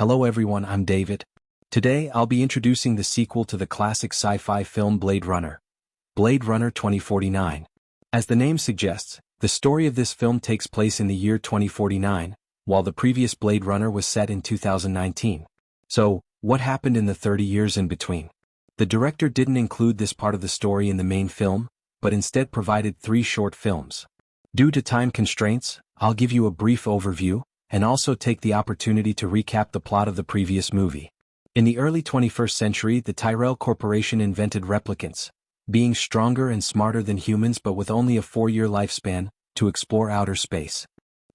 Hello everyone, I'm David. Today I'll be introducing the sequel to the classic sci-fi film Blade Runner 2049. As the name suggests, the story of this film takes place in the year 2049, while the previous Blade Runner was set in 2019. So, what happened in the 30 years in between? The director didn't include this part of the story in the main film, but instead provided 3 short films. Due to time constraints, I'll give you a brief overview, and also take the opportunity to recap the plot of the previous movie. In the early 21st century, the Tyrell Corporation invented replicants, being stronger and smarter than humans but with only a 4-year lifespan, to explore outer space.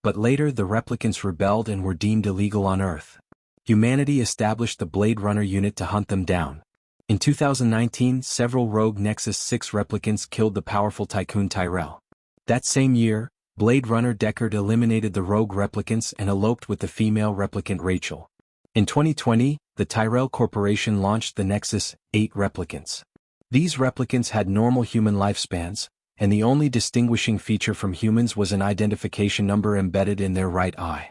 But later the replicants rebelled and were deemed illegal on Earth. Humanity established the Blade Runner unit to hunt them down. In 2019, several rogue Nexus 6 replicants killed the powerful tycoon Tyrell. That same year, Blade Runner Deckard eliminated the rogue replicants and eloped with the female replicant Rachel. In 2020, the Tyrell Corporation launched the Nexus 8 replicants. These replicants had normal human lifespans, and the only distinguishing feature from humans was an identification number embedded in their right eye.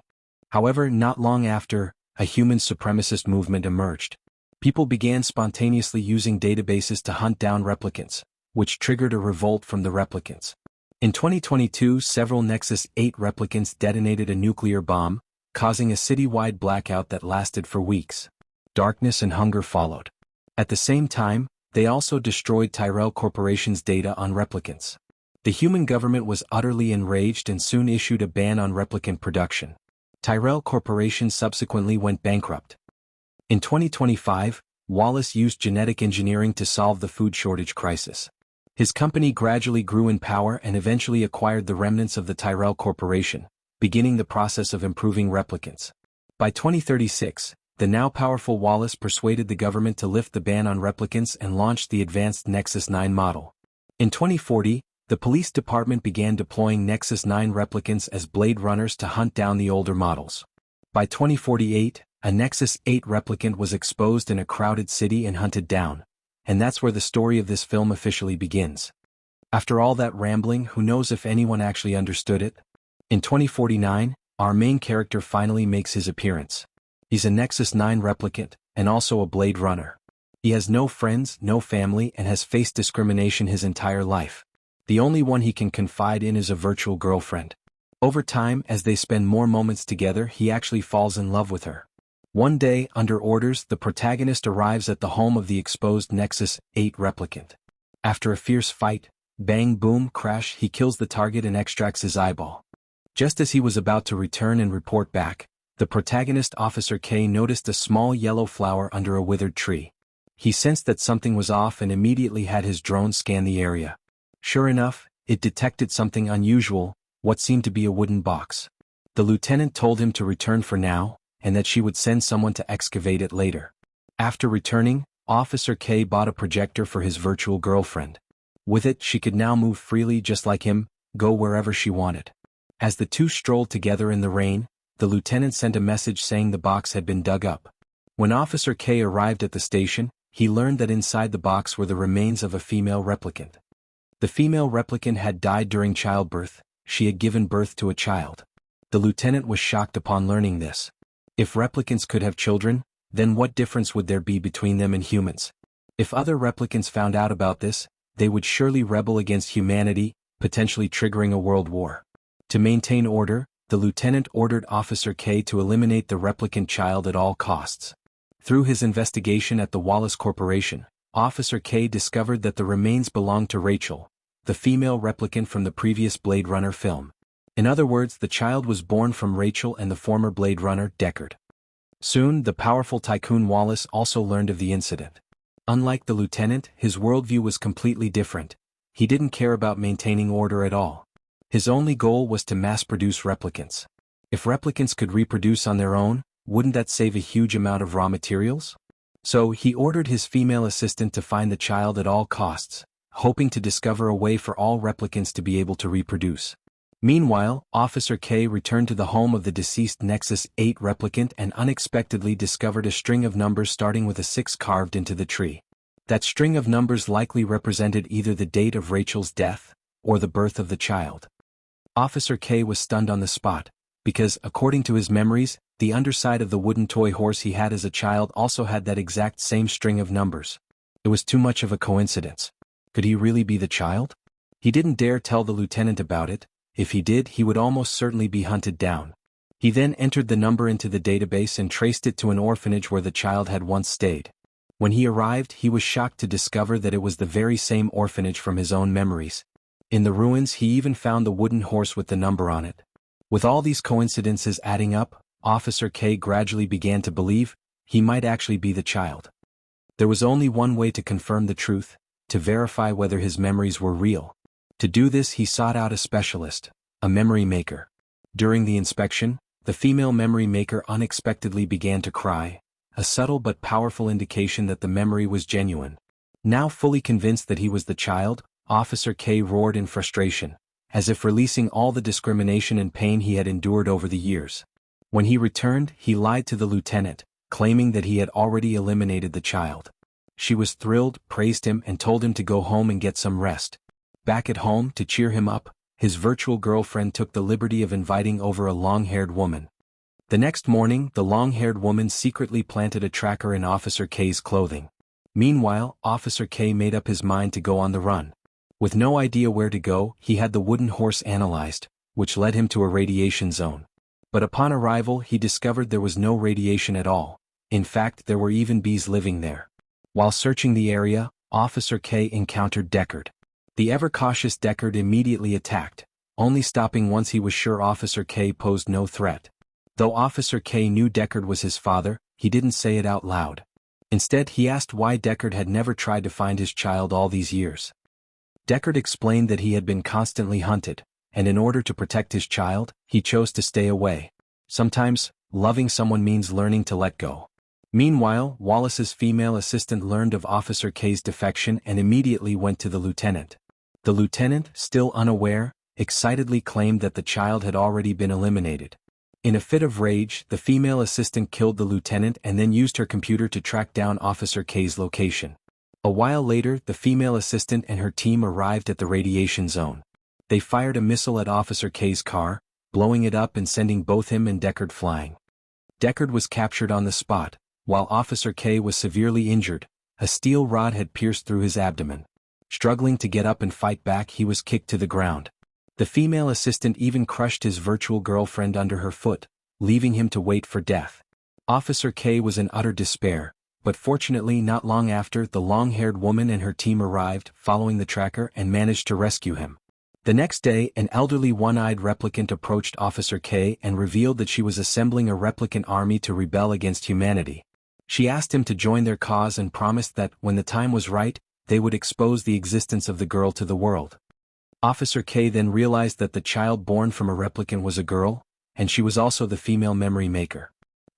However, not long after, a human supremacist movement emerged. People began spontaneously using databases to hunt down replicants, which triggered a revolt from the replicants. In 2022, several Nexus 8 replicants detonated a nuclear bomb, causing a citywide blackout that lasted for weeks. Darkness and hunger followed. At the same time, they also destroyed Tyrell Corporation's data on replicants. The human government was utterly enraged and soon issued a ban on replicant production. Tyrell Corporation subsequently went bankrupt. In 2025, Wallace used genetic engineering to solve the food shortage crisis. His company gradually grew in power and eventually acquired the remnants of the Tyrell Corporation, beginning the process of improving replicants. By 2036, the now powerful Wallace persuaded the government to lift the ban on replicants and launched the advanced Nexus 9 model. In 2040, the police department began deploying Nexus 9 replicants as Blade Runners to hunt down the older models. By 2048, a Nexus 8 replicant was exposed in a crowded city and hunted down, and that's where the story of this film officially begins. After all that rambling, who knows if anyone actually understood it? In 2049, our main character finally makes his appearance. He's a Nexus 9 replicant, and also a Blade Runner. He has no friends, no family, and has faced discrimination his entire life. The only one he can confide in is a virtual girlfriend. Over time, as they spend more moments together, he actually falls in love with her. One day, under orders, the protagonist arrives at the home of the exposed Nexus 8 replicant. After a fierce fight, bang boom crash, he kills the target and extracts his eyeball. Just as he was about to return and report back, the protagonist Officer K noticed a small yellow flower under a withered tree. He sensed that something was off and immediately had his drone scan the area. Sure enough, it detected something unusual, what seemed to be a wooden box. The lieutenant told him to return for now, and that she would send someone to excavate it later. After returning, Officer K bought a projector for his virtual girlfriend. With it, she could now move freely just like him, go wherever she wanted. As the two strolled together in the rain, the lieutenant sent a message saying the box had been dug up. When Officer K arrived at the station, he learned that inside the box were the remains of a female replicant. The female replicant had died during childbirth. She had given birth to a child. The lieutenant was shocked upon learning this. If replicants could have children, then what difference would there be between them and humans? If other replicants found out about this, they would surely rebel against humanity, potentially triggering a world war. To maintain order, the lieutenant ordered Officer K to eliminate the replicant child at all costs. Through his investigation at the Wallace Corporation, Officer K discovered that the remains belonged to Rachel, the female replicant from the previous Blade Runner film. In other words, the child was born from Rachel and the former Blade Runner, Deckard. Soon, the powerful tycoon Wallace also learned of the incident. Unlike the lieutenant, his worldview was completely different. He didn't care about maintaining order at all. His only goal was to mass-produce replicants. If replicants could reproduce on their own, wouldn't that save a huge amount of raw materials? So he ordered his female assistant to find the child at all costs, hoping to discover a way for all replicants to be able to reproduce. Meanwhile, Officer K returned to the home of the deceased Nexus 8 replicant and unexpectedly discovered a string of numbers starting with a 6 carved into the tree. That string of numbers likely represented either the date of Rachel's death, or the birth of the child. Officer K was stunned on the spot, because, according to his memories, The underside of the wooden toy horse he had as a child also had that exact same string of numbers. It was too much of a coincidence. Could he really be the child? He didn't dare tell the lieutenant about it. If he did, he would almost certainly be hunted down. He then entered the number into the database and traced it to an orphanage where the child had once stayed. When he arrived, he was shocked to discover that it was the very same orphanage from his own memories. In the ruins, he even found the wooden horse with the number on it. With all these coincidences adding up, Officer K gradually began to believe he might actually be the child. There was only one way to confirm the truth, to verify whether his memories were real. To do this, he sought out a specialist, a memory maker. During the inspection, the female memory maker unexpectedly began to cry, a subtle but powerful indication that the memory was genuine. Now fully convinced that he was the child, Officer K roared in frustration, as if releasing all the discrimination and pain he had endured over the years. When he returned, he lied to the lieutenant, claiming that he had already eliminated the child. She was thrilled, praised him, and told him to go home and get some rest. Back at home, to cheer him up, his virtual girlfriend took the liberty of inviting over a long-haired woman. The next morning, the long-haired woman secretly planted a tracker in Officer K's clothing. Meanwhile, Officer K made up his mind to go on the run. With no idea where to go, he had the wooden horse analyzed, which led him to a radiation zone. But upon arrival, he discovered there was no radiation at all. In fact, there were even bees living there. While searching the area, Officer K encountered Deckard. The ever-cautious Deckard immediately attacked, only stopping once he was sure Officer K posed no threat. Though Officer K knew Deckard was his father, he didn't say it out loud. Instead, he asked why Deckard had never tried to find his child all these years. Deckard explained that he had been constantly hunted, and in order to protect his child, he chose to stay away. Sometimes, loving someone means learning to let go. Meanwhile, Wallace's female assistant learned of Officer K's defection and immediately went to the lieutenant. The lieutenant, still unaware, excitedly claimed that the child had already been eliminated. In a fit of rage, the female assistant killed the lieutenant and then used her computer to track down Officer K's location. A while later, the female assistant and her team arrived at the radiation zone. They fired a missile at Officer K's car, blowing it up and sending both him and Deckard flying. Deckard was captured on the spot, while Officer K was severely injured. A steel rod had pierced through his abdomen. Struggling to get up and fight back, he was kicked to the ground. The female assistant even crushed his virtual girlfriend under her foot, leaving him to wait for death. Officer K was in utter despair, but fortunately not long after, the long-haired woman and her team arrived, following the tracker, and managed to rescue him. The next day, an elderly one-eyed replicant approached Officer K and revealed that she was assembling a replicant army to rebel against humanity. She asked him to join their cause and promised that, when the time was right, they would expose the existence of the girl to the world. Officer K then realized that the child born from a replicant was a girl, and she was also the female memory maker.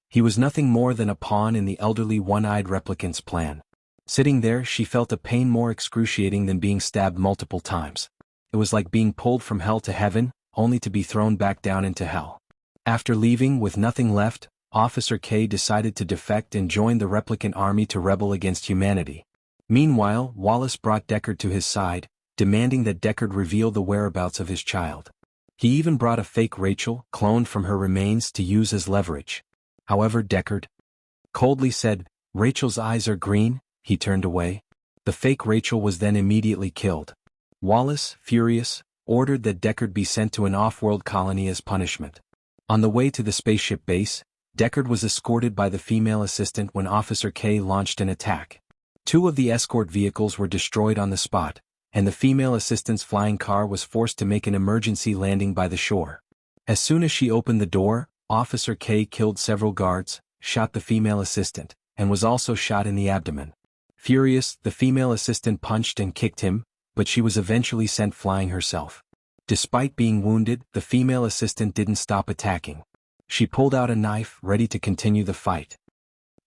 He was nothing more than a pawn in the elderly one-eyed replicant's plan. Sitting there, she felt a pain more excruciating than being stabbed multiple times. It was like being pulled from hell to heaven, only to be thrown back down into hell. After leaving with nothing left, Officer K decided to defect and join the replicant army to rebel against humanity. Meanwhile, Wallace brought Deckard to his side, demanding that Deckard reveal the whereabouts of his child. He even brought a fake Rachel, cloned from her remains, to use as leverage. However, Deckard coldly said, "Rachel's eyes are green." He turned away. The fake Rachel was then immediately killed. Wallace, furious, ordered that Deckard be sent to an off-world colony as punishment. On the way to the spaceship base, Deckard was escorted by the female assistant when Officer K launched an attack. 2 of the escort vehicles were destroyed on the spot, and the female assistant's flying car was forced to make an emergency landing by the shore. As soon as she opened the door, Officer K killed several guards, shot the female assistant, and was also shot in the abdomen. Furious, the female assistant punched and kicked him, but she was eventually sent flying herself. Despite being wounded, the female assistant didn't stop attacking. She pulled out a knife, ready to continue the fight.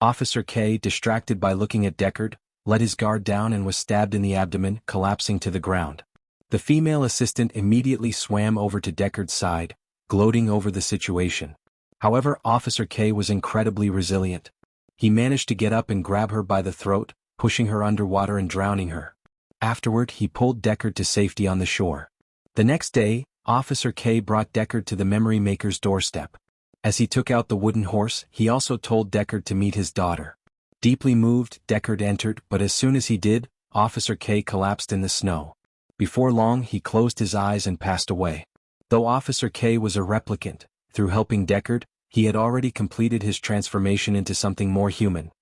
Officer K, distracted by looking at Deckard, let his guard down and was stabbed in the abdomen, collapsing to the ground. The female assistant immediately swam over to Deckard's side, gloating over the situation. However, Officer K was incredibly resilient. He managed to get up and grab her by the throat, pushing her underwater and drowning her. Afterward, he pulled Deckard to safety on the shore. The next day, Officer K brought Deckard to the memory maker's doorstep. As he took out the wooden horse, he also told Deckard to meet his daughter. Deeply moved, Deckard entered, but as soon as he did, Officer K collapsed in the snow. Before long, he closed his eyes and passed away. Though Officer K was a replicant, through helping Deckard, he had already completed his transformation into something more human.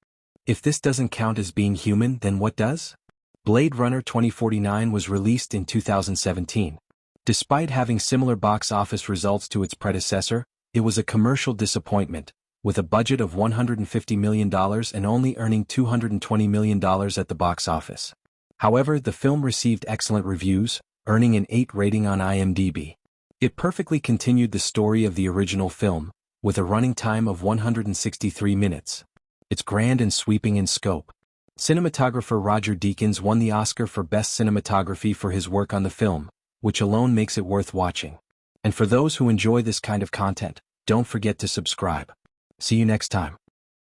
If this doesn't count as being human, then what does? Blade Runner 2049 was released in 2017. Despite having similar box office results to its predecessor, it was a commercial disappointment, with a budget of $150 million and only earning $220 million at the box office. However, the film received excellent reviews, earning an 8 rating on IMDb. It perfectly continued the story of the original film, with a running time of 163 minutes. It's grand and sweeping in scope. Cinematographer Roger Deakins won the Oscar for Best Cinematography for his work on the film, which alone makes it worth watching. And for those who enjoy this kind of content, don't forget to subscribe. See you next time.